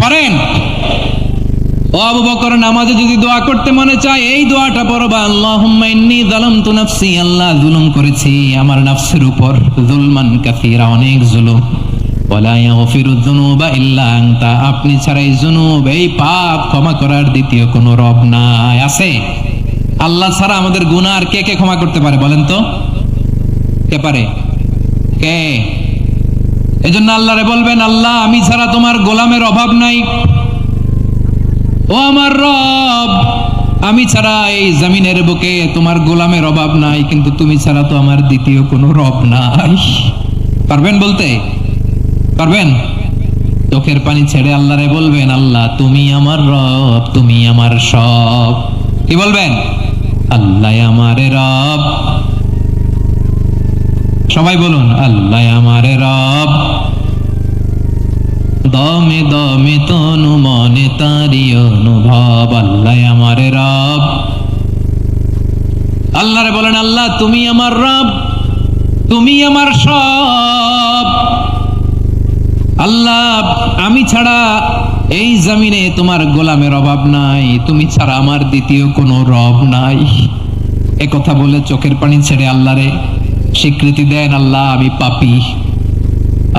পারেন? ও আবু বকর, নামাজে যদি দোয়া করতে মনে চায় এই দোয়াটা পড়বা, আল্লাহুম্মা ইন্নী যালামতু নাফসি, আল্লাহ জুলুম করেছি আমার নফসের উপর, যুলমান কাসীরা, অনেক জুলুম, ওয়ালা ইয়াগফিরুয যুনুবা ইল্লা আনতা, আপনি ছাড়া এই যুনুব, এই পাপ ক্ষমা করার দ্বিতীয় কোনো রব নাই। আছে? আল্লাহ ছাড়া আমাদের গুনাহ আর কে কে ক্ষমা করতে পারে বলেন তো? কে পারে? কে? এজন্য আল্লাহরে বলবেন, আল্লাহ আমি ছাড়া তোমার গোলামের অভাব নাই, ও আমার রব আমি ছাড়া এই জমিনের বুকে তোমার গোলামের অভাব নাই, কিন্তু তুমি ছাড়া তো আমার দ্বিতীয় কোনো রব নাই। পারবেন বলতে? পারবেন? চোখের পানি ছেড়ে আল্লাহরে বলবেন, আল্লাহ তুমি আমার রব, তুমি আমার সব। কি বলবেন? আল্লাহ আমার রব। সবাই বলুন, আল্লাহ আমার রব, দমে দমে তনু মনে তারি অনুভব, আল্লাহ আমার রব। আল্লাহরে বলেন, আল্লাহ তুমি আমার রব, তুমি আমার সব। আল্লাহ আমি ছাড়া এই জমিনে তোমার গোলামের অভাব নাই, তুমি ছাড়া আমার দ্বিতীয় কোনো রব নাই। এ কথা বলে চোখের পানি ছেড়ে আল্লাহরে স্বীকৃতি দেন, আল্লাহ আমি পাপী,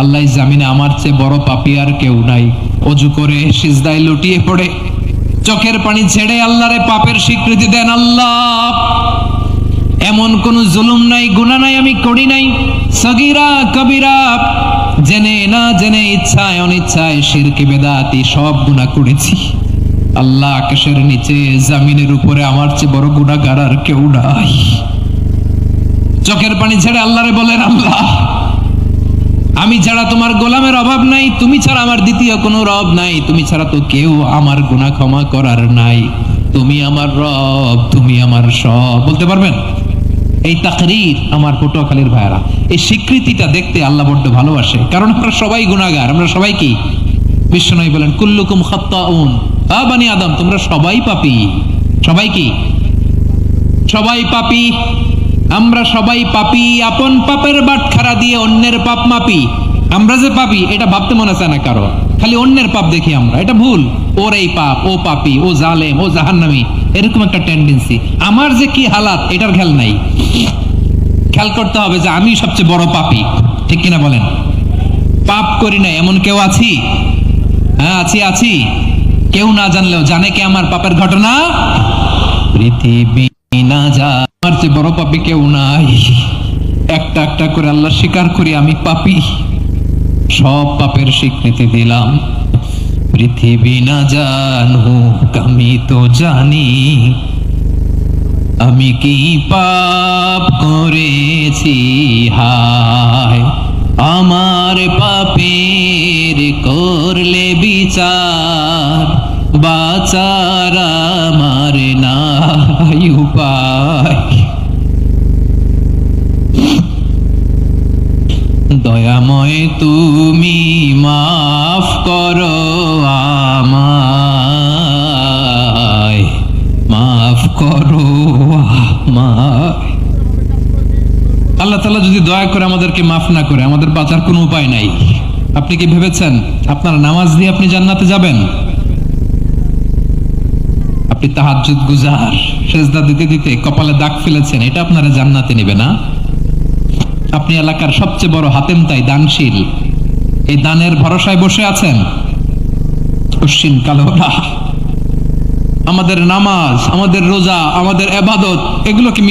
আল্লাহ জামিনে আমার চেয়ে বড় পাপী আর কেউ নাই। অজু করে সিজদায় লুটিয়ে পড়ে চোখের পানি ছেড়ে আল্লাহরে পাপের স্বীকৃতি দেন, আল্লাহ এমন কোন জুলুম নাই, গুনাহ নাই আমি করি নাই, সগীরা কবিরা, জেনে না জেনে, ইচ্ছায় অনিচ্ছায়, শিরকি বেদাতি সব গুনাহ করেছি। আল্লাহ আকাশের নিচে জমিনের উপরে আমার চেয়ে বড় গুনাহগার আর কেউ নাই। চোখের পানি ছেড়ে আল্লাহরে বলেন, আল্লাহ আমি ছাড়া তোমার গোলামের অভাব নাই, তুমি ছাড়া আমার দ্বিতীয় কোনো রব নাই, তুমি ছাড়া তো কেউ আমার গুনাহ ক্ষমা করার নাই, তুমি আমার রব, তুমি আমার সব। বলতে পারবেন? এই তাকরীর আমার পটুয়াখালীর ভাইরা, এই স্বীকৃতিটা দেখতে আল্লাহ বড্ড ভালোবাসে, কারণ আমরা সবাই গুনাহগার, আমরা সবাই কি? বিশ্বনবী বলেন, কুল্লুকুম খাত্তাউন, আ বানি আদম তোমরা সবাই পাপী। সবাই কি? সবাই পাপী। আমরা সবাই পাপী, আপন পাপের বাটখারা দিয়ে অন্যের পাপ মাপি। আমরা যে পাপী এটা ভাবতে মনে চায় না কারো, খালি অন্যের পাপ দেখি আমরা, এটা ভুল। ওর এই পাপ, ও পাপী, ও জালেম, ও জাহান্নামী, এরকম একটা টেন্ডেন্সি। আমার যে কি হালাত এটার খেয়াল নাই। খেয়াল করতে হবে যে আমি সবচেয়ে বড় পাপী, ঠিক কিনা বলেন? পাপ করি না এমন কেউ আছি? হ্যাঁ আছি, আছি। কেউ না জানলেও জানে কে আমার পাপের ঘটনা? পৃথিবী না যা, আমার চেয়ে বড় পাপী কেউ নাই। একটা একটা করে আল্লাহ স্বীকার করি আমি পাপী, সব পাপের স্বীকৃতি দিলাম। পৃথিবী না জানুক আমি তো জানি, আমি কি পাপ করেছি, হায় আমার পাপের করলে বিচার, বাঁচার আমার নাই উপায়। দয়াময় তুমি মাফ করো আমায়, মাফ করো আমায়। আল্লাহ তাআলা যদি দয়া করে আমাদেরকে মাফ না করে, আমাদের বাঁচার কোনো উপায় নাই। আপনি কি ভেবেছেন আপনার নামাজ দিয়ে আপনি জান্নাতে যাবেন? আপনি তাহাজ্জুদ গুজার, সেজদা দিতে দিতে কপালে দাগ ফেলেছেন, এটা আপনারা জান্নাতে নেবে না? আপনি এলাকার সবচেয়ে বড় হাতেম তাই দানশীল, এই দানের ভরসায় বসে আছেন, কশিন কালো না। আমাদের নামাজ, আমাদের রোজা, আমাদের ইবাদত, এগুলো কি